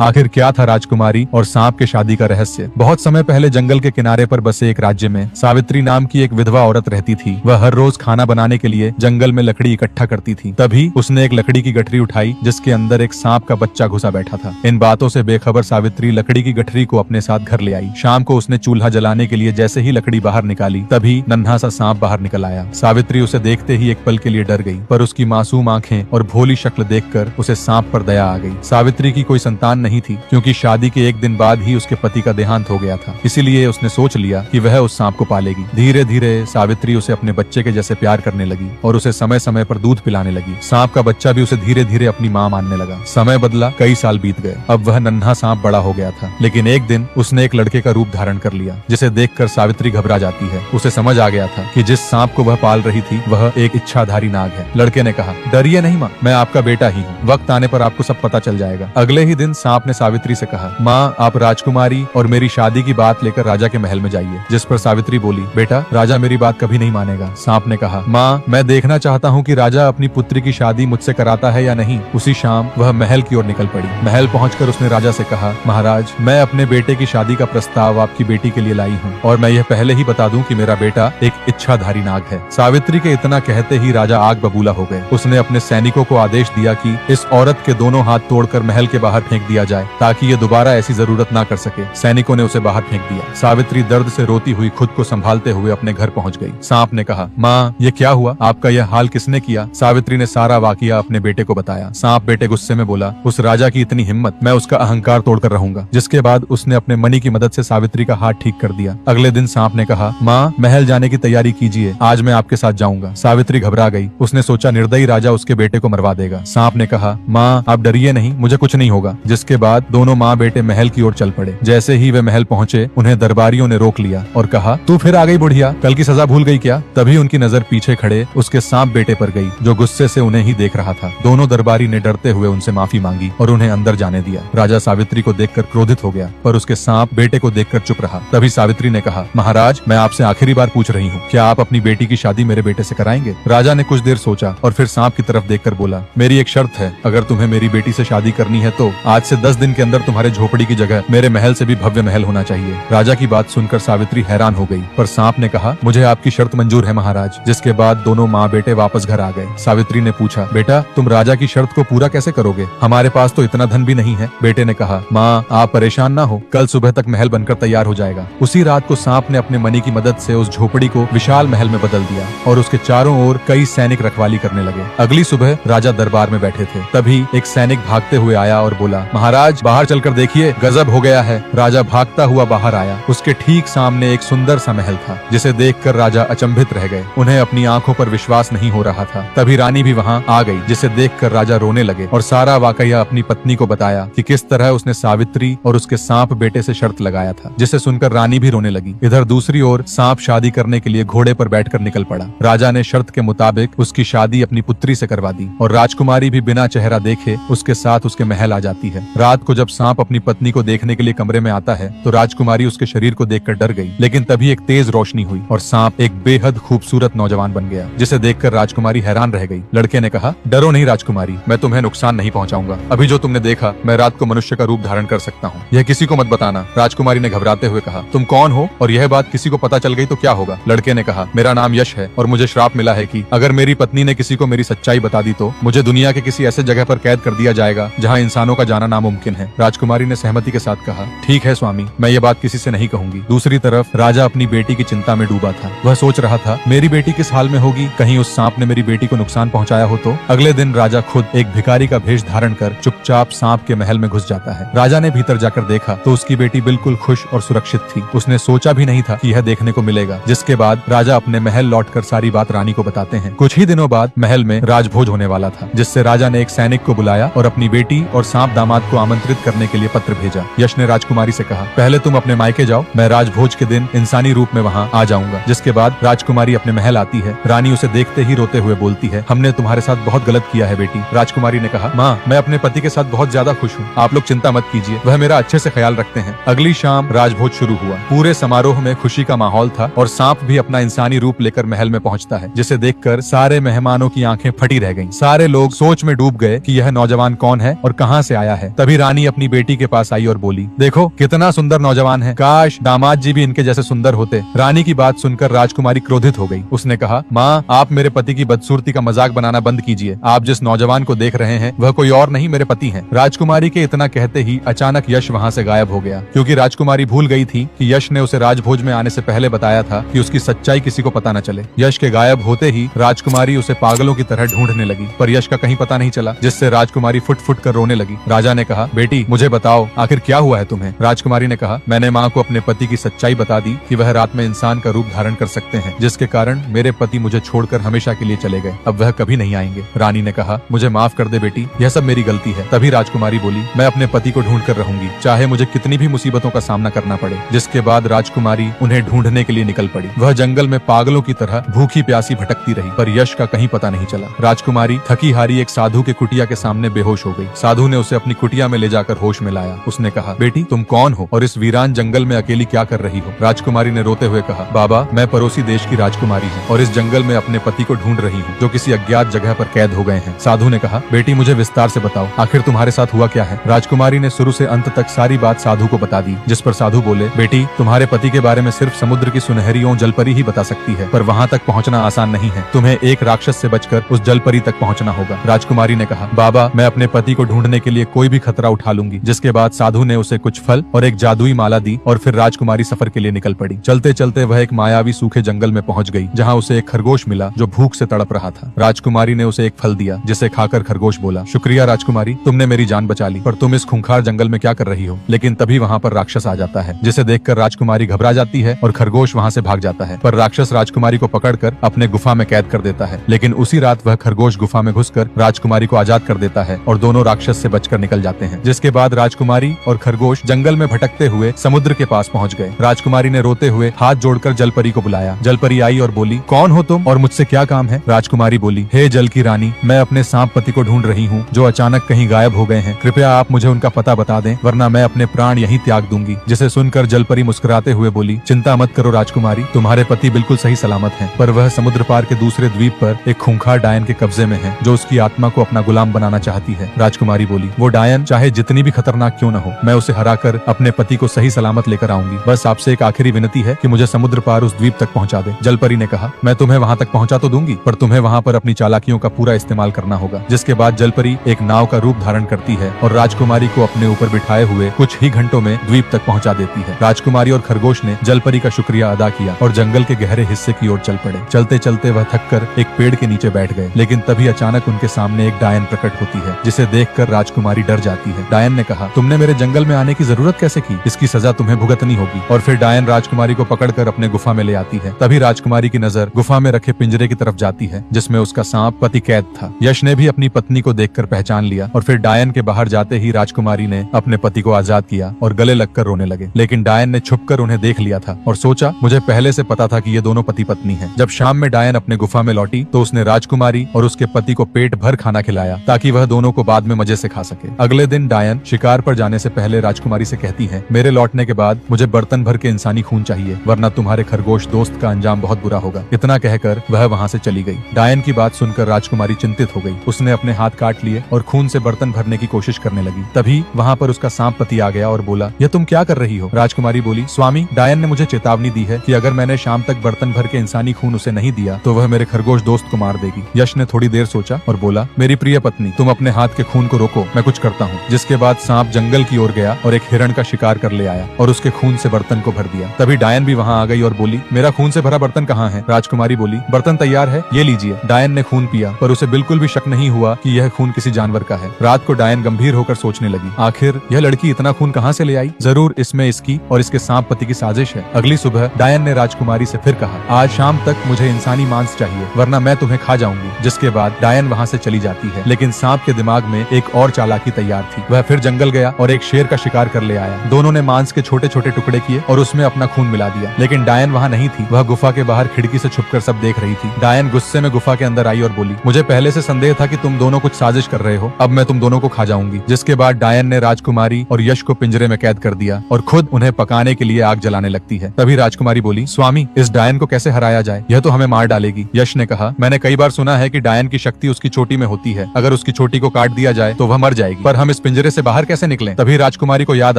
आखिर क्या था राजकुमारी और सांप के शादी का रहस्य। बहुत समय पहले जंगल के किनारे पर बसे एक राज्य में सावित्री नाम की एक विधवा औरत रहती थी। वह हर रोज खाना बनाने के लिए जंगल में लकड़ी इकट्ठा करती थी। तभी उसने एक लकड़ी की गठरी उठाई जिसके अंदर एक सांप का बच्चा घुसा बैठा था। इन बातों से बेखबर सावित्री लकड़ी की गठरी को अपने साथ घर ले आई। शाम को उसने चूल्हा जलाने के लिए जैसे ही लकड़ी बाहर निकाली तभी नन्हा सा सांप बाहर निकल आया। सावित्री उसे देखते ही एक पल के लिए डर गई, पर उसकी मासूम आंखें और भोली शक्ल देखकर उसे सांप पर दया आ गई। सावित्री की कोई संतान नहीं थी क्योंकि शादी के एक दिन बाद ही उसके पति का देहांत हो गया था। इसीलिए उसने सोच लिया कि वह उस सांप को पालेगी। धीरे धीरे सावित्री उसे अपने बच्चे के जैसे प्यार करने लगी और उसे समय समय पर दूध पिलाने लगी। सांप का बच्चा भी उसे धीरे धीरे अपनी माँ मानने लगा। समय बदला, कई साल बीत गए। अब वह नन्हा सांप बड़ा हो गया था, लेकिन एक दिन उसने एक लड़के का रूप धारण कर लिया जिसे देखकर सावित्री घबरा जाती है। उसे समझ आ गया था कि जिस सांप को वह पाल रही थी वह एक इच्छाधारी नाग है। लड़के ने कहा, डरिए नहीं माँ, मैं आपका बेटा ही हूँ। वक्त आने पर आपको सब पता चल जाएगा। अगले ही दिन सांप ने सावित्री से कहा, माँ आप राजकुमारी और मेरी शादी की बात लेकर राजा के महल में जाइए। जिस पर सावित्री बोली, बेटा राजा मेरी बात कभी नहीं मानेगा। सांप ने कहा, माँ मैं देखना चाहता हूँ कि राजा अपनी पुत्री की शादी मुझसे कराता है या नहीं। उसी शाम वह महल की ओर निकल पड़ी। महल पहुंचकर उसने राजा से कहा, महाराज मैं अपने बेटे की शादी का प्रस्ताव आपकी बेटी के लिए लाई हूँ और मैं यह पहले ही बता दूं कि मेरा बेटा एक इच्छाधारी नाग है। सावित्री के इतना कहते ही राजा आग बबूला हो गए। उसने अपने सैनिकों को आदेश दिया कि इस औरत के दोनों हाथ तोड़कर महल के बाहर फेंक दिया जाए ताकि ये दोबारा ऐसी जरूरत ना कर सके। सैनिकों ने उसे बाहर फेंक दिया। सावित्री दर्द से रोती हुई खुद को संभालते हुए अपने घर पहुंच गई। सांप ने कहा, माँ ये क्या हुआ? आपका यह हाल किसने किया? सावित्री ने सारा वाकया अपने बेटे को बताया। सांप बेटे गुस्से में बोला, उस राजा की इतनी हिम्मत, मैं उसका अहंकार तोड़कर रहूंगा। जिसके बाद उसने अपने मणि की मदद से सावित्री का हाथ ठीक कर दिया। अगले दिन सांप ने कहा, माँ महल जाने की तैयारी कीजिए, आज मैं आपके साथ जाऊंगा। सावित्री घबरा गई। उसने सोचा निर्दयी राजा उसके बेटे को मरवा देगा। सांप ने कहा, माँ आप डरिए नहीं, मुझे कुछ नहीं होगा। जिसके बाद दोनों माँ बेटे महल की ओर चल पड़े। जैसे ही वे महल पहुंचे उन्हें दरबारियों ने रोक लिया और कहा, तू फिर आ गई बुढ़िया, कल की सजा भूल गई क्या? तभी उनकी नजर पीछे खड़े उसके सांप बेटे पर गई जो गुस्से से उन्हें ही देख रहा था। दोनों दरबारी ने डरते हुए उनसे माफी मांगी और उन्हें अंदर जाने दिया। राजा सावित्री को देखकर क्रोधित हो गया, पर उसके सांप बेटे को देखकर चुप रहा। तभी सावित्री ने कहा, महाराज मैं आपसे आखिरी बार पूछ रही हूँ, क्या आप अपनी बेटी की शादी मेरे बेटे से कराएंगे? राजा ने कुछ देर सोचा और फिर सांप की तरफ देखकर बोला, मेरी एक शर्त है, अगर तुम्हें मेरी बेटी से शादी करनी है तो आज से 10 दिन के अंदर तुम्हारे झोपड़ी की जगह मेरे महल से भी भव्य महल होना चाहिए। राजा की बात सुनकर सावित्री हैरान हो गई, पर सांप ने कहा, मुझे आपकी शर्त मंजूर है महाराज। जिसके बाद दोनों माँ बेटे वापस घर आ गए। सावित्री ने पूछा, बेटा तुम राजा की शर्त को पूरा कैसे करोगे? हमारे पास तो इतना धन भी नहीं है। बेटे ने कहा, माँ आप परेशान ना हो, कल सुबह तक महल बनकर तैयार हो जाएगा। उसी रात को सांप ने अपने मणि की मदद से उस झोपड़ी को विशाल महल में बदल दिया और उसके चारों ओर कई सैनिक रखवाली करने लगे। अगली सुबह राजा दरबार में बैठे थे। तभी एक सैनिक भागते हुए आया और बोला, महाराज बाहर चलकर देखिए, गजब हो गया है। राजा भागता हुआ बाहर आया। उसके ठीक सामने एक सुंदर सा महल था जिसे देखकर राजा अचंभित रह गए। उन्हें अपनी आंखों पर विश्वास नहीं हो रहा था। तभी रानी भी वहाँ आ गई जिसे देखकर राजा रोने लगे और सारा वाकया अपनी पत्नी को बताया कि किस तरह उसने सावित्री और उसके सांप बेटे से शर्त लगाया था, जिसे सुनकर रानी भी रोने लगी। इधर दूसरी ओर सांप शादी करने के लिए घोड़े पर बैठकर निकल पड़ा। राजा ने शर्त के मुताबिक उसकी शादी अपनी पुत्री से करवा दी और राजकुमारी भी बिना चेहरा देखे उसके साथ उसके महल आ जाती है। रात को जब सांप अपनी पत्नी को देखने के लिए कमरे में आता है तो राजकुमारी उसके शरीर को देखकर डर गई, लेकिन तभी एक तेज रोशनी हुई और सांप एक बेहद खूबसूरत नौजवान बन गया, जिसे देखकर राजकुमारी हैरान रह गई। लड़के ने कहा, डरो नहीं राजकुमारी, मैं तुम्हें नुकसान नहीं पहुंचाऊंगा। अभी जो तुमने देखा, मैं रात को मनुष्य का रूप धारण कर सकता हूँ, यह किसी को मत बताना। राजकुमारी ने घबराते हुए कहा, तुम कौन हो और यह बात किसी को पता चल गई तो क्या होगा? लड़के ने कहा, मेरा नाम यश है और मुझे श्राप मिला है कि अगर मेरी पत्नी ने किसी को मेरी सच्चाई बता दी तो मुझे दुनिया के किसी ऐसे जगह पर कैद कर दिया जाएगा जहाँ इंसानों का जाना नामुमकिन है। राजकुमारी ने सहमति के साथ कहा, ठीक है स्वामी, मैं ये बात किसी से नहीं कहूंगी। दूसरी तरफ राजा अपनी बेटी की चिंता में डूबा था। वह सोच रहा था, मेरी बेटी किस हाल में होगी, कहीं उस सांप ने मेरी बेटी को नुकसान पहुंचाया हो तो। अगले दिन राजा खुद एक भिखारी का भेष धारण कर चुपचाप सांप के महल में घुस जाता है। राजा ने भीतर जाकर देखा तो उसकी बेटी बिल्कुल खुश और सुरक्षित थी। उसने सोचा भी नहीं था कि यह देखने को मिलेगा। जिसके बाद राजा अपने महल लौटकर सारी बात रानी को बताते हैं। कुछ ही दिनों बाद महल में राजभोज होने वाला था, जिससे राजा ने एक सैनिक को बुलाया और अपनी बेटी और सांप दामाद को आमंत्रित करने के लिए पत्र भेजा। यश ने राजकुमारी से कहा, पहले तुम अपने मायके जाओ, मैं राजभोज के दिन इंसानी रूप में वहाँ आ जाऊंगा। जिसके बाद राजकुमारी अपने महल आती है। रानी उसे देखते ही रोते हुए बोलती है, हमने तुम्हारे साथ बहुत गलत किया है बेटी। राजकुमारी ने कहा, माँ मैं अपने पति के साथ बहुत ज्यादा खुश हूँ, आप लोग चिंता मत कीजिए, वह मेरा अच्छे से ख्याल रखते हैं। अगली शाम राजभोज शुरू हुआ। पूरे समारोह में खुशी का माहौल था और सांप भी अपना इंसानी रूप लेकर महल में पहुंचता है, जिसे देखकर सारे मेहमानों की आंखें फटी रह गईं। सारे लोग सोच में डूब गए कि यह नौजवान कौन है और कहां से आया है। तभी तभी रानी अपनी बेटी के पास आई और बोली, देखो कितना सुंदर नौजवान है, काश दामाद जी भी इनके जैसे सुंदर होते। रानी की बात सुनकर राजकुमारी क्रोधित हो गई। उसने कहा, माँ आप मेरे पति की बदसूरती का मजाक बनाना बंद कीजिए। आप जिस नौजवान को देख रहे हैं वह कोई और नहीं मेरे पति हैं। राजकुमारी के इतना कहते ही अचानक यश वहाँ से गायब हो गया, क्योंकि राजकुमारी भूल गई थी कि यश ने उसे राजभोज में आने से पहले बताया था कि उसकी सच्चाई किसी को पता न चले। यश के गायब होते ही राजकुमारी उसे पागलों की तरह ढूंढने लगी, पर यश का कहीं पता नहीं चला, जिससे राजकुमारी फुट फुट कर रोने लगी। राजा ने कहा, बेटी मुझे बताओ आखिर क्या हुआ है तुम्हें। राजकुमारी ने कहा, मैंने माँ को अपने पति की सच्चाई बता दी कि वह रात में इंसान का रूप धारण कर सकते हैं, जिसके कारण मेरे पति मुझे छोड़कर हमेशा के लिए चले गए। अब वह कभी नहीं आएंगे। रानी ने कहा, मुझे माफ कर दे बेटी, यह सब मेरी गलती है। तभी राजकुमारी बोली, मैं अपने पति को ढूंढ कर रहूंगी, चाहे मुझे कितनी भी मुसीबतों का सामना करना पड़े। जिसके बाद राजकुमारी उन्हें ढूंढने के लिए निकल पड़ी। वह जंगल में पागलों की तरह भूखी प्यासी भटकती रही, पर यश का कहीं पता नहीं चला। राजकुमारी थकी हारी एक साधु के कुटिया के सामने बेहोश हो गई। साधु ने उसे अपनी कुटिया में ले जाकर होश में लाया। उसने कहा, बेटी तुम कौन हो और इस वीरान जंगल में अकेली क्या कर रही हो। राजकुमारी ने रोते हुए कहा, बाबा मैं पड़ोसी देश की राजकुमारी हूँ और इस जंगल में अपने पति को ढूंढ रही हूँ, जो किसी अज्ञात जगह पर कैद हो गए हैं। साधु ने कहा, बेटी मुझे विस्तार से बताओ, आखिर तुम्हारे साथ हुआ क्या है। राजकुमारी ने शुरू से अंत तक सारी बात साधु को बता दी, जिस पर साधु बोले, बेटी तुम्हारे पति के बारे में सिर्फ समुद्र की सुनहरी जलपरी ही बता सकती है, पर वहाँ तक पहुँचना आसान नहीं है। तुम्हें एक राक्षस से बचकर उस जलपरी तक पहुँचना होगा। राजकुमारी ने कहा, बाबा मैं अपने पति को ढूंढने के लिए कोई भी खतरा उठा लूंगी। जिसके बाद साधु ने उसे कुछ फल और एक जादुई माला दी और फिर राजकुमारी सफर के लिए निकल पड़ी। चलते चलते वह एक मायावी सूखे जंगल में पहुंच गई, जहां उसे एक खरगोश मिला जो भूख से तड़प रहा था। राजकुमारी ने उसे एक फल दिया, जिसे खाकर खरगोश बोला, शुक्रिया राजकुमारी, तुमने मेरी जान बचा ली, पर तुम इस खूंखार जंगल में क्या कर रही हो। लेकिन तभी वहाँ पर राक्षस आ जाता है, जिसे देखकर राजकुमारी घबरा जाती है और खरगोश वहाँ से भाग जाता है। पर राक्षस राजकुमारी को पकड़कर अपने गुफा में कैद कर देता है। लेकिन उसी रात वह खरगोश गुफा में घुसकर राजकुमारी को आजाद कर देता है और दोनों राक्षस से बचकर निकल जाते हैं। जिसके बाद राजकुमारी और खरगोश जंगल में भटकते हुए समुद्र के पास पहुंच गए। राजकुमारी ने रोते हुए हाथ जोड़कर जलपरी को बुलाया। जलपरी आई और बोली, कौन हो तुम और मुझसे क्या काम है। राजकुमारी बोली, हे जल की रानी, मैं अपने सांप पति को ढूंढ रही हूँ, जो अचानक कहीं गायब हो गए हैं। कृपया आप मुझे उनका पता बता दें, वरना मैं अपने प्राण यहीं त्याग दूंगी। जिसे सुनकर जलपरी मुस्कुराते हुए बोली, चिंता मत करो राजकुमारी, तुम्हारे पति बिल्कुल सही सलामत हैं, पर वह समुद्र पार के दूसरे द्वीप पर एक खूंखार डायन के कब्जे में है, जो उसकी आत्मा को अपना गुलाम बनाना चाहती है। राजकुमारी बोली, वो डायन चाहे जितनी भी खतरनाक क्यों न हो, मैं उसे हराकर अपने पति को सही सलामत लेकर आऊंगी। बस आपसे एक आखिरी विनती है कि मुझे समुद्र पार उस द्वीप तक पहुंचा दे। जलपरी ने कहा, मैं तुम्हें वहां तक पहुंचा तो दूंगी, पर तुम्हें वहां पर अपनी चालाकियों का पूरा इस्तेमाल करना होगा। जिसके बाद जलपरी एक नाव का रूप धारण करती है और राजकुमारी को अपने ऊपर बिठाए हुए कुछ ही घंटों में द्वीप तक पहुंचा देती है। राजकुमारी और खरगोश ने जलपरी का शुक्रिया अदा किया और जंगल के गहरे हिस्से की ओर चल पड़े। चलते चलते वह थककर एक पेड़ के नीचे बैठ गए, लेकिन तभी अचानक उनके सामने एक डायन प्रकट होती है, जिसे देखकर राजकुमारी डर जाती है। डायन ने कहा, तुमने मेरे जंगल में आने की जरूरत कैसे की, इसकी सजा तुम्हें भुगतनी होगी। और फिर डायन राजकुमारी को पकड़कर अपने गुफा में ले आती है। तभी राजकुमारी की नजर गुफा में रखे पिंजरे की तरफ जाती है, जिसमें उसका सांप पति कैद था। यश ने भी अपनी पत्नी को देखकर पहचान लिया और फिर डायन के बाहर जाते ही राजकुमारी ने अपने पति को आजाद किया और गले लगकर रोने लगे। लेकिन डायन ने छुपकर उन्हें देख लिया था और सोचा, मुझे पहले से पता था कि ये दोनों पति पत्नी हैं। जब शाम में डायन अपने गुफा में लौटी तो उसने राजकुमारी और उसके पति को पेट भर खाना खिलाया, ताकि वह दोनों को बाद में मजे से खा सके। अगले दिन डायन शिकार पर जाने से पहले राजकुमारी से कहती है, मेरे लौटने के बाद मुझे बर्तन भर के इंसानी खून चाहिए, वरना तुम्हारे खरगोश दोस्त का अंजाम बहुत बुरा होगा। इतना कहकर वह वहाँ से चली गई। डायन की बात सुनकर राजकुमारी चिंतित हो गई। उसने अपने हाथ काट लिए और खून से बर्तन भरने की कोशिश करने लगी। तभी वहाँ पर उसका सांप पति आ गया और बोला, यह तुम क्या कर रही हो। राजकुमारी बोली, स्वामी डायन ने मुझे चेतावनी दी है कि अगर मैंने शाम तक बर्तन भर के इंसानी खून उसे नहीं दिया तो वह मेरे खरगोश दोस्त को मार देगी। यश ने थोड़ी देर सोचा और बोला, मेरी प्रिय पत्नी, तुम अपने हाथ के खून को रोको, मैं कुछ करता हूँ। जिसके बाद सांप जंगल की ओर गया और एक हिरण का शिकार कर ले आया और उसके खून से बर्तन को भर दिया। तभी डायन भी वहाँ आ गई और बोली, मेरा खून से भरा बर्तन कहाँ है। राजकुमारी बोली, बर्तन तैयार है, ये लीजिए। डायन ने खून पिया, पर उसे बिल्कुल भी शक नहीं हुआ कि यह खून किसी जानवर का है। रात को डायन गंभीर होकर सोचने लगी, आखिर यह लड़की इतना खून कहाँ से ले आई, जरूर इसमें इसकी और इसके सांप पति की साजिश है। अगली सुबह डायन ने राजकुमारी से फिर कहा, आज शाम तक मुझे इंसानी मांस चाहिए, वरना मैं तुम्हें खा जाऊंगी। जिसके बाद डायन वहाँ से चली जाती है, लेकिन सांप के दिमाग में एक और चालाकी तैयार थी। वह फिर जंगल गया और एक शेर का शिकार कर ले आया। दोनों ने मांस के छोटे छोटे टुकड़े किए और उसमें अपना खून मिला दिया। लेकिन डायन वहाँ नहीं थी, वह गुफा के बाहर खिड़की से छुपकर सब देख रही थी। डायन गुस्से में गुफा के अंदर आई और बोली, मुझे पहले से संदेह था कि तुम दोनों कुछ साजिश कर रहे हो, अब मैं तुम दोनों को खा जाऊंगी। जिसके बाद डायन ने राजकुमारी और यश को पिंजरे में कैद कर दिया और खुद उन्हें पकाने के लिए आग जलाने लगती है। तभी राजकुमारी बोली, स्वामी इस डायन को कैसे हराया जाए, यह तो हमें मार डालेगी। यश ने कहा, मैंने कई बार सुना है कि डायन की शक्ति उसकी चोटी में होती है, अगर उसकी चोटी को काट दिया जाए तो वह मर जाएगी, पर हम इस पिंजरे से बाहर कैसे निकलें? तभी राजकुमारी को याद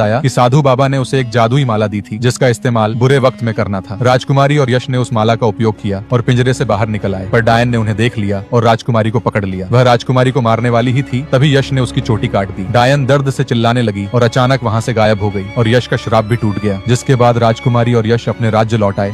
आया कि साधु बाबा ने उसे एक जादुई माला दी थी जिसका इस्तेमाल बुरे वक्त में करना था। राजकुमारी और यश ने उस माला का उपयोग किया और पिंजरे से बाहर निकल आए, पर डायन ने उन्हें देख लिया और राजकुमारी को पकड़ लिया। वह राजकुमारी को मारने वाली ही थी, तभी यश ने उसकी चोटी काट दी। डायन दर्द से चिल्लाने लगी और अचानक वहाँ से गायब हो गई और यश का श्राप भी टूट गया, जिसके बाद राजकुमारी और यश अपने राज्य लौट आए।